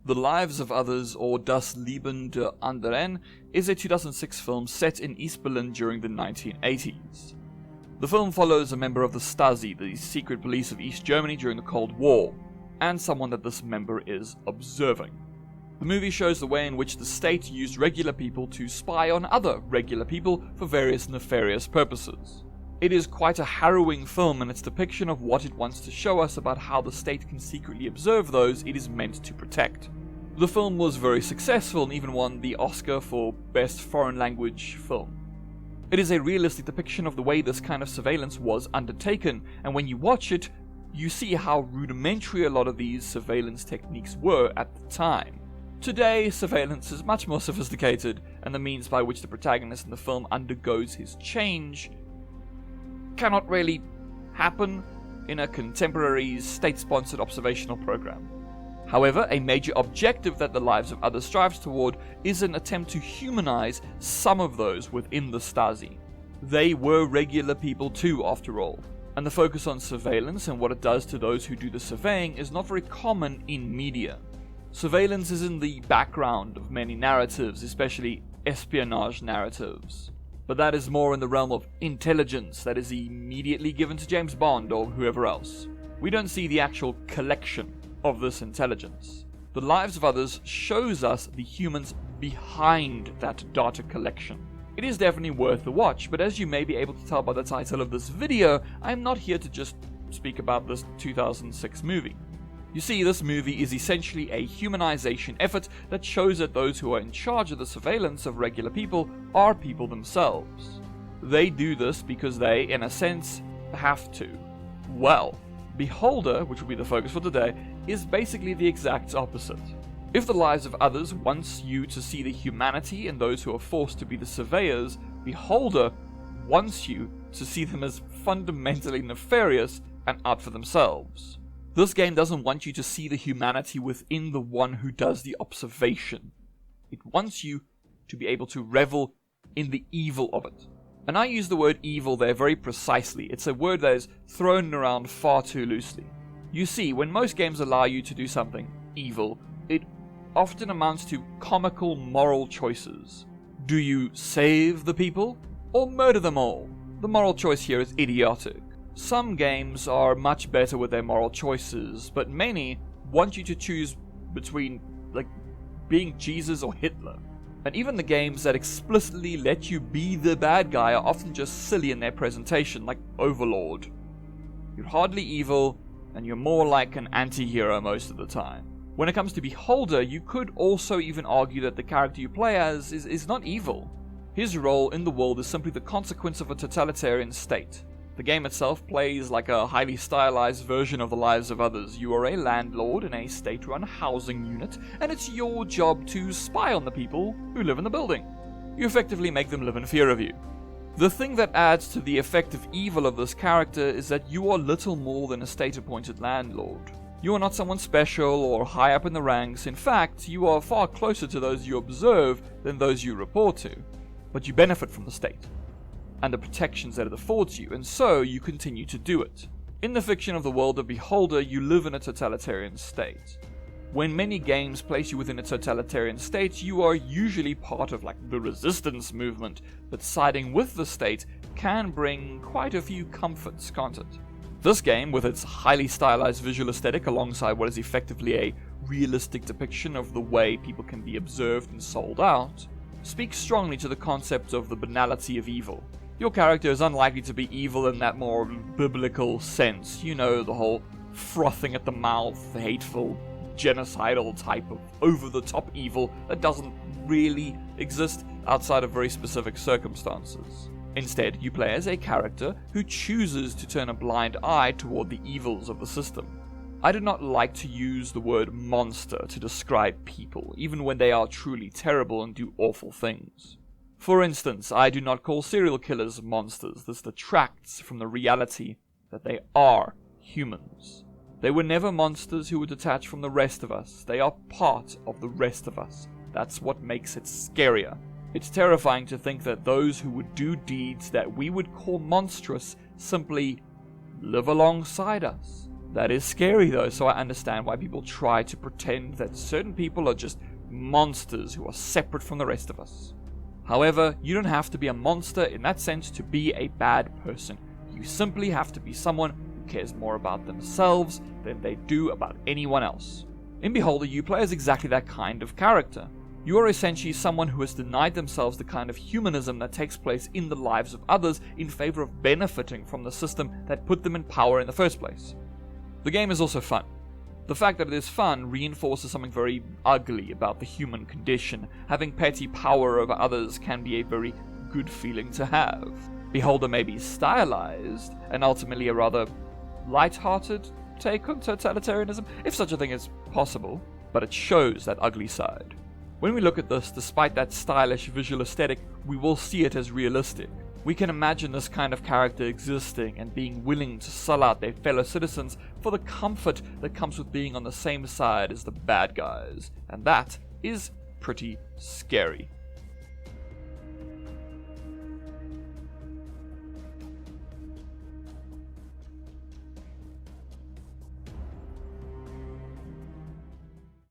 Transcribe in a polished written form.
The Lives of Others, or Das Leben der Anderen, is a 2006 film set in East Berlin during the 1980s. The film follows a member of the Stasi, the secret police of East Germany during the Cold War, and someone that this member is observing. The movie shows the way in which the state used regular people to spy on other regular people for various nefarious purposes. It is quite a harrowing film in its depiction of what it wants to show us about how the state can secretly observe those it is meant to protect. The film was very successful and even won the Oscar for Best Foreign Language Film. It is a realistic depiction of the way this kind of surveillance was undertaken, and when you watch it, you see how rudimentary a lot of these surveillance techniques were at the time. Today, surveillance is much more sophisticated, and the means by which the protagonist in the film undergoes his change cannot really happen in a contemporary state-sponsored observational program. However, a major objective that The Lives of Others strives toward is an attempt to humanize some of those within the Stasi. They were regular people too, after all, and the focus on surveillance and what it does to those who do the surveying is not very common in media. Surveillance is in the background of many narratives, especially espionage narratives. But that is more in the realm of intelligence that is immediately given to James Bond or whoever else. We don't see the actual collection of this intelligence. The Lives of Others shows us the humans behind that data collection. It is definitely worth the watch, but as you may be able to tell by the title of this video, I'm not here to just speak about this 2006 movie. You see, this movie is essentially a humanization effort that shows that those who are in charge of the surveillance of regular people are people themselves. They do this because they, in a sense, have to. Well, Beholder, which will be the focus for today, is basically the exact opposite. If The Lives of Others wants you to see the humanity in those who are forced to be the surveyors, Beholder wants you to see them as fundamentally nefarious and out for themselves. This game doesn't want you to see the humanity within the one who does the observation. It wants you to be able to revel in the evil of it. And I use the word evil there very precisely. It's a word that is thrown around far too loosely. You see, when most games allow you to do something evil, it often amounts to comical moral choices. Do you save the people or murder them all? The moral choice here is idiotic. Some games are much better with their moral choices, but many want you to choose between, being Jesus or Hitler. And even the games that explicitly let you be the bad guy are often just silly in their presentation, like Overlord. You're hardly evil, and you're more like an anti-hero most of the time. When it comes to Beholder, you could also even argue that the character you play as is not evil. His role in the world is simply the consequence of a totalitarian state. The game itself plays like a highly stylized version of The Lives of Others. You are a landlord in a state-run housing unit, and it's your job to spy on the people who live in the building. You effectively make them live in fear of you. The thing that adds to the effective evil of this character is that you are little more than a state-appointed landlord. You are not someone special or high up in the ranks. In fact, you are far closer to those you observe than those you report to. But you benefit from the state and the protections that it affords you, and so you continue to do it. In the fiction of the world of Beholder, you live in a totalitarian state. When many games place you within a totalitarian state, you are usually part of the resistance movement, but siding with the state can bring quite a few comforts, can't it? This game, with its highly stylized visual aesthetic alongside what is effectively a realistic depiction of the way people can be observed and sold out, speaks strongly to the concept of the banality of evil. Your character is unlikely to be evil in that more biblical sense. You know, the whole frothing at the mouth, hateful, genocidal type of over-the-top evil that doesn't really exist outside of very specific circumstances. Instead, you play as a character who chooses to turn a blind eye toward the evils of the system. I do not like to use the word monster to describe people, even when they are truly terrible and do awful things. For instance, I do not call serial killers monsters. This detracts from the reality that they are humans. They were never monsters who were detached from the rest of us. They are part of the rest of us. That's what makes it scarier. It's terrifying to think that those who would do deeds that we would call monstrous simply live alongside us. That is scary though, so I understand why people try to pretend that certain people are just monsters who are separate from the rest of us. However, you don't have to be a monster in that sense to be a bad person. You simply have to be someone who cares more about themselves than they do about anyone else. In Beholder, you play as exactly that kind of character. You are essentially someone who has denied themselves the kind of humanism that takes place in the lives of others in favor of benefiting from the system that put them in power in the first place. The game is also fun. The fact that it is fun reinforces something very ugly about the human condition. Having petty power over others can be a very good feeling to have. Beholder may be stylized, and ultimately a rather light-hearted take on totalitarianism, if such a thing is possible, but it shows that ugly side. When we look at this, despite that stylish visual aesthetic, we will see it as realistic. We can imagine this kind of character existing and being willing to sell out their fellow citizens for the comfort that comes with being on the same side as the bad guys, and that is pretty scary.